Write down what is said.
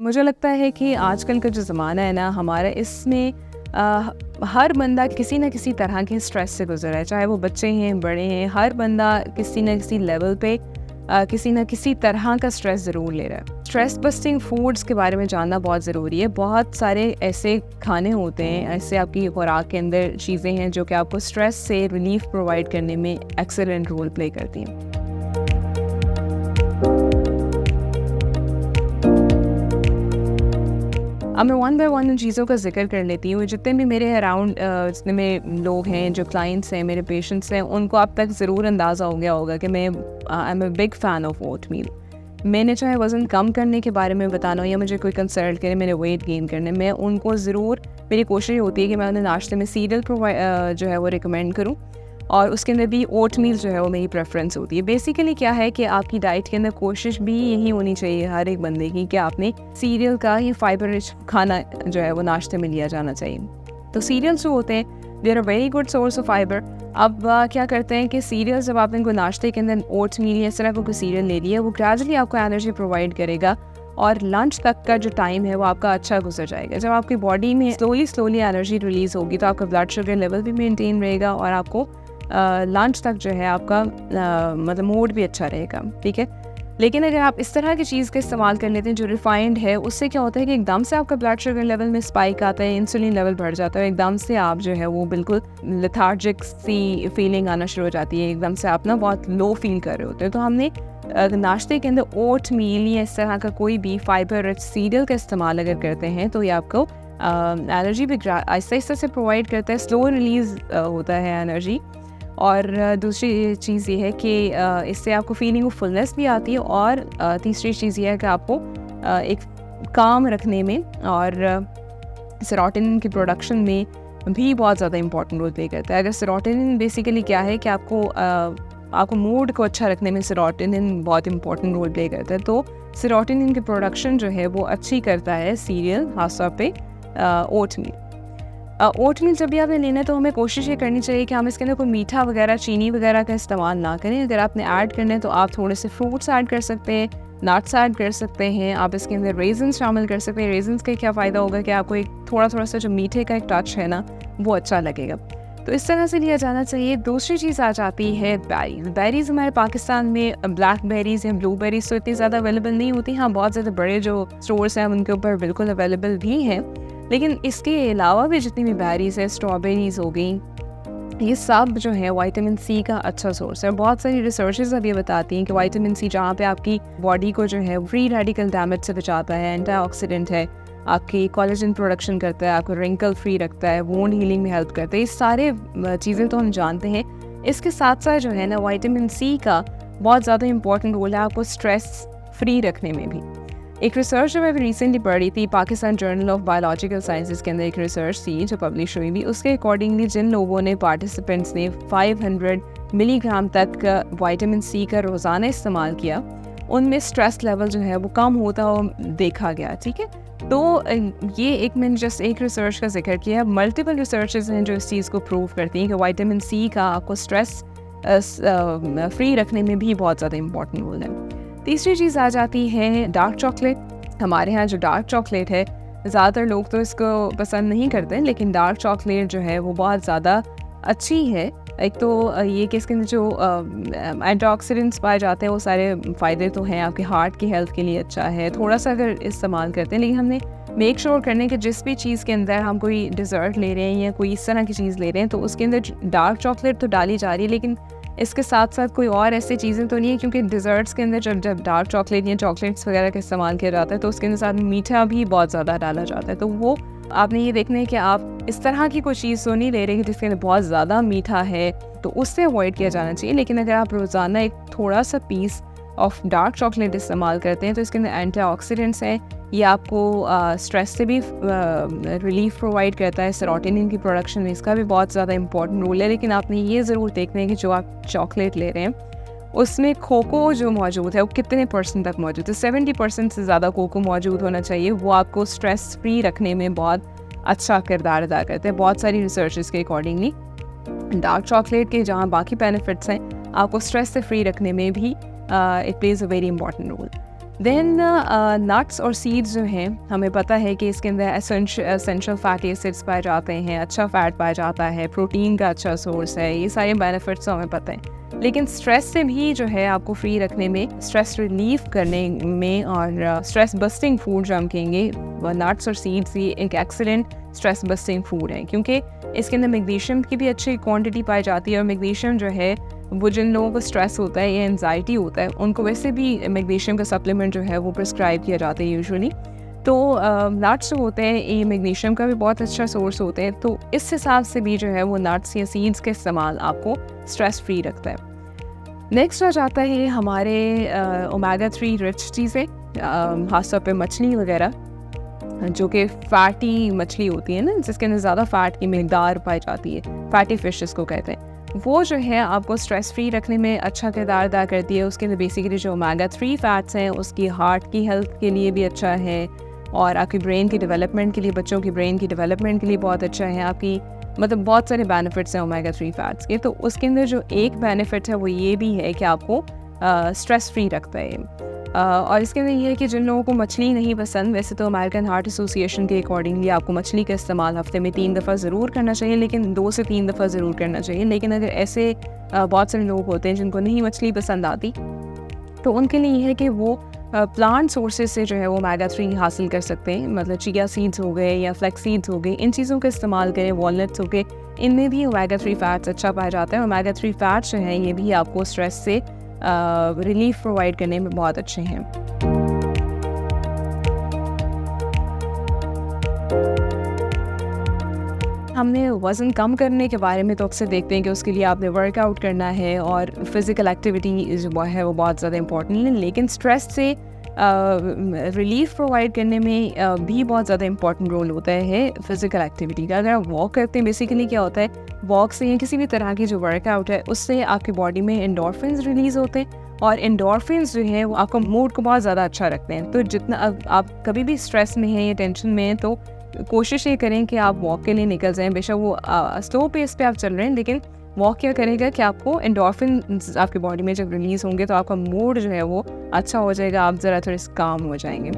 मुझे लगता है कि आजकल का जो ज़माना है ना हमारा इसमें हर बंदा किसी न किसी तरह के स्ट्रेस से गुजर रहा है, चाहे वो बच्चे हैं बड़े हैं। हर बंदा किसी न किसी लेवल पे किसी न किसी तरह का स्ट्रेस ज़रूर ले रहा है। स्ट्रेस बस्टिंग फूड्स के बारे में जानना बहुत ज़रूरी है। बहुत सारे ऐसे खाने होते हैं, ऐसे आपकी खुराक के अंदर चीज़ें हैं जो कि आपको स्ट्रेस से रिलीफ प्रोवाइड करने में एक्सेलेंट रोल प्ले करती हैं। अब मैं वन बाय वन उन चीज़ों का जिक्र कर लेती हूँ। जितने भी मेरे अराउंड जितने में लोग हैं, जो क्लाइंट्स हैं, मेरे पेशेंट्स हैं, उनको अब तक ज़रूर अंदाज़ा हो गया होगा कि मैं I am a big fan of oatmeal. मैंने चाहे वज़न कम करने के बारे में बताना हो या मुझे कोई कंसल्ट करे मेरे वेट गेन करने, मैं उनको ज़रूर, मेरी कोशिश होती है कि मैं उन्हें नाश्ते में सीरियल जो है वो रिकमेंड करूँ, और उसके अंदर भी ओट मील जो है वो मेरी प्रेफरेंस होती है। बेसिकली क्या है कि आपकी डाइट के अंदर कोशिश भी यही होनी चाहिए हर एक बंदे की कि आपने सीरियल का ही फाइबर रिच खाना जो है वो नाश्ते में लिया जाना चाहिए। तो सीरियल्स जो होते हैं they are a very good source of fibre. अब क्या करते हैं कि सीरियल जब आपने कोई नाश्ते के अंदर ओट्स मील या इस तरह का कोई सीरियल ले लिया, वो ग्रेजुअली आपको एनर्जी प्रोवाइड करेगा और लंच तक का जो टाइम है वो आपका अच्छा गुजर जाएगा। जब आपकी बॉडी में स्लोली एनर्जी रिलीज़ होगी तो आपका ब्लड शुगर लेवल भी मेंटेन रहेगा और आपको लंच तक जो है आपका मतलब मूड भी अच्छा रहेगा, ठीक है। लेकिन अगर आप इस तरह की चीज़ का इस्तेमाल कर लेते हैं जो रिफाइंड है, उससे क्या होता है कि एकदम से आपका ब्लड शुगर लेवल में स्पाइक आता है, इंसुलिन लेवल बढ़ जाता है, एकदम से आप जो है वो बिल्कुल लेथार्जिक सी फीलिंग आना शुरू हो जाती है, एकदम से आप ना बहुत लो फील कर रहे होते हैं। तो हमने नाश्ते के अंदर ओट मील या इस तरह का कोई भी फाइबर रिच सीरियल का इस्तेमाल अगर करते हैं तो ये आपको एनर्जी भी आहिस्ता आहिस्ता से प्रोवाइड करता है, स्लो रिलीज़ होता है एनर्जी। और दूसरी चीज़ ये है कि इससे आपको फीलिंग ऑफ फुलनेस भी आती है, और तीसरी चीज़ ये है कि आपको एक काम रखने में और सेरोटोनिन की प्रोडक्शन में भी बहुत ज़्यादा इंपॉर्टेंट रोल प्ले करता है। अगर सेरोटोनिन बेसिकली क्या है कि आपको मूड को अच्छा रखने में सेरोटोनिन बहुत इंपॉर्टेंट रोल प्ले करता है। तो सेरोटोनिन की प्रोडक्शन जो है वो अच्छी करता है सीरियल, खासतौर पे ओट मील। ओट मील जब भी आपने लेना है तो हमें कोशिश ये करनी चाहिए कि हम इसके अंदर कोई मीठा वगैरह, चीनी वगैरह का इस्तेमाल ना करें। अगर आपने ऐड करना है तो आप थोड़े से फ्रूट्स ऐड कर सकते हैं, नट्स ऐड कर सकते हैं, आप इसके अंदर रेजन्स शामिल कर सकते हैं। रेजन्स का क्या फ़ायदा होगा कि आपको एक थोड़ा सा जो मीठे का एक टच है ना वो अच्छा लगेगा, तो इस तरह से लिया जाना चाहिए। दूसरी चीज़ आ जाती है बेरीज़। बेरीज़ हमारे पाकिस्तान में ब्लैक बेरीज़ या ब्लू बेरीज़ तो इतनी ज़्यादा अवेलेबल नहीं होती। हाँ, बहुत ज़्यादा बड़े जो स्टोर्स हैं उनके ऊपर बिल्कुल अवेलेबल भी हैं, लेकिन इसके अलावा भी जितनी भी बेरीज़ है, स्ट्रॉबेरीज़ हो गई, ये सब जो है विटामिन सी का अच्छा सोर्स है। बहुत सारी रिसर्चेस अब ये बताती हैं कि विटामिन सी जहाँ पे आपकी बॉडी को जो है फ्री रेडिकल डैमेज से बचाता है, एंटीऑक्सीडेंट है, आपकी कोलेजन प्रोडक्शन करता है, आपको रिंकल फ्री रखता है, वोंड हीलिंग में हेल्प करता है। ये सारे चीज़ें तो हम जानते हैं। इसके साथ साथ जो है ना विटामिन सी का बहुत ज़्यादा इंपॉर्टेंट रोल है आपको स्ट्रेस फ्री रखने में भी। एक रिसर्च जो मैं रिसेंटली पढ़ी थी, Pakistan journal of biological sciences के अंदर एक रिसर्च थी जो पब्लिश हुई भी, उसके अकॉर्डिंगली जिन लोगों ने, पार्टिसिपेंट्स ने 500 मिलीग्राम तक का विटामिन सी का रोज़ाना इस्तेमाल किया, उनमें स्ट्रेस लेवल जो है वो कम होता हुआ देखा गया, ठीक है। तो ये एक, मैंने जस्ट एक रिसर्च का जिक्र किया, मल्टीपल रिसर्चेज हैं जो इस चीज़ को प्रूव करती हैं कि विटामिन सी का आपको स्ट्रेस फ्री रखने में भी बहुत ज़्यादा इंपॉर्टेंट रोल है। तीसरी चीज़ आ जाती है डार्क चॉकलेट। हमारे यहाँ जो डार्क चॉकलेट है, ज़्यादातर लोग तो इसको पसंद नहीं करते, लेकिन डार्क चॉकलेट जो है वो बहुत ज़्यादा अच्छी है। एक तो ये कि इसके अंदर जो एंटीऑक्सीडेंट्स पाए जाते हैं वो सारे फ़ायदे तो हैं, आपके हार्ट की हेल्थ के लिए अच्छा है। थोड़ा सा अगर इस्तेमाल करते हैं, लेकिन हमने मेक श्योर करने कि जिस भी चीज़ के अंदर हम कोई डिज़र्ट ले रहे हैं या कोई इस तरह की चीज़ ले रहे हैं तो उसके अंदर डार्क चॉकलेट तो डाली जा रही है, लेकिन इसके साथ साथ कोई और ऐसी चीज़ें तो नहीं है, क्योंकि डिज़र्ट्स के अंदर जब डार्क चॉकलेट या चॉकलेट्स वगैरह का इस्तेमाल किया जाता है तो उसके अंदर साथ मीठा भी बहुत ज़्यादा डाला जाता है। तो वो आपने ये देखना है कि आप इस तरह की कोई चीज़ तो नहीं ले रहे जिसके अंदर बहुत ज़्यादा मीठा है, तो उससे अवॉइड किया जाना चाहिए। लेकिन अगर आप रोज़ाना एक थोड़ा सा पीस ऑफ डार्क चॉकलेट इस्तेमाल करते हैं तो इसके अंदर एंटीऑक्सीडेंट्स हैं, ये आपको स्ट्रेस से भी रिलीफ प्रोवाइड करता है, सेरोटोनिन की प्रोडक्शन में इसका भी बहुत ज़्यादा इंपॉर्टेंट रोल है। लेकिन आपने ये ज़रूर देखना है कि जो आप चॉकलेट ले रहे हैं उसमें कोको जो मौजूद है वो कितने % तक मौजूद है। 70% से ज़्यादा कोको मौजूद होना चाहिए, वो आपको स्ट्रेस फ्री रखने में बहुत अच्छा किरदार अदा करते हैं बहुत सारी रिसर्चेस के अकॉर्डिंगली। डार्क चॉकलेट के जहाँ बाकी बेनिफिट्स हैं, आपको स्ट्रेस से फ्री रखने में भी it plays a very important role. Then nuts और सीड्स जो हैं, हमें पता है कि इसके अंदर एसेंशियल फैटी एसिड्स पाए जाते हैं, अच्छा फैट पाया जाता है, प्रोटीन का अच्छा सोर्स है, ये सारे बेनिफिट्स तो हमें पता है। लेकिन स्ट्रेस से भी जो है आपको फ्री रखने में, स्ट्रेस रिलीफ करने में और स्ट्रेस बस्टिंग फूड जो हम कहेंगे, नट्स और सीड्स ही एक एक्सीलेंट स्ट्रेस बस्टिंग फूड है, क्योंकि इसके अंदर मैग्नीशियम की भी अच्छी क्वांटिटी पाई जाती है। और मैग्नीशियम जो है वो जिन लोगों को स्ट्रेस होता है या एंजाइटी होता है, उनको वैसे भी मैग्नीशियम का सप्लीमेंट जो है वो प्रिस्क्राइब किया जाता है यूजुअली। तो नट्स जो होते हैं ये मैग्नीशियम का भी बहुत अच्छा सोर्स होते हैं, तो इस हिसाब से भी जो है वो नट्स या सीड्स का इस्तेमाल आपको स्ट्रेस फ्री रखता है। नेक्स्ट आ जाता है हमारे ओमेगा 3 रिच चीज़ें, खासतौर पे मछली वगैरह, जो कि फैटी मछली होती है ना, जिसके अंदर ज़्यादा फ़ैट की मकदार पाई जाती है, फैटी फिश इसको कहते हैं। वो जो है आपको स्ट्रेस फ्री रखने में अच्छा किरदार अदा करती है। उसके अंदर बेसिकली जो ओमेगा 3 फैट्स हैं उसकी हार्ट की हेल्थ के लिए भी अच्छा है, और आपकी ब्रेन की डेवलपमेंट के लिए, बच्चों की ब्रेन की डेवलपमेंट के लिए बहुत अच्छा है। आपकी मतलब बहुत सारे बेनिफिट्स हैं ओमेगा 3 फैट्स के। तो उसके अंदर जो एक बेनिफिट है वो ये भी है कि आपको स्ट्रेस फ्री रखता है। और इसके अंदर ये है कि जिन लोगों को मछली नहीं पसंद, वैसे तो अमेरिकन हार्ट एसोसिएशन के अकॉर्डिंगली आपको मछली का इस्तेमाल हफ्ते में 3 दफ़ा ज़रूर करना चाहिए, लेकिन 2 से 3 दफ़ा ज़रूर करना चाहिए। लेकिन अगर ऐसे बहुत सारे लोग होते हैं जिनको नहीं मछली पसंद आती, तो उनके लिए ये है कि वो प्लांट सोर्सेज से जो है वो ओमेगा 3 हासिल कर सकते हैं। मतलब चिया सीड्स हो गए या फ्लैक्स सीड्स हो गए, इन चीज़ों का इस्तेमाल करें, वॉलनट्स हो गए, इनमें भी ओमेगा 3 फैट्स अच्छा पाया जाता है। ओमेगा 3 फैट्स जो हैं ये भी आपको स्ट्रेस से रिलीफ प्रोवाइड करने में बहुत अच्छे हैं। हमने वज़न कम करने के बारे में तो अक्सर देखते हैं कि उसके लिए आपने वर्कआउट करना है और फिज़िकल एक्टिविटी जो है वो बहुत ज़्यादा इंपॉर्टेंट है। लेकिन स्ट्रेस से रिलीफ प्रोवाइड करने में भी बहुत ज़्यादा इंपॉर्टेंट रोल होता है फ़िज़िकल एक्टिविटी का। अगर आप वॉक करते हैं, बेसिकली क्या होता है, वॉक से या किसी भी तरह की जो वर्कआउट है उससे आपकी बॉडी में एंडोर्फिन्स रिलीज़ होते हैं, और एंडोर्फिन्स जो है वो आपका मूड को बहुत ज़्यादा अच्छा रखते हैं। तो जितना आप कभी भी स्ट्रेस में हैं या टेंशन में हैं, तो कोशिश ये करें कि आप वॉक के लिए निकल जाएं। बेशक वो स्लो पेस पे आप चल रहे हैं, लेकिन वॉक क्या करेगा कि आपको एंडोर्फिन्स आपकी बॉडी में जब रिलीज़ होंगे तो आपका मूड जो है वो अच्छा हो जाएगा, आप ज़रा थोड़े काम हो जाएंगे।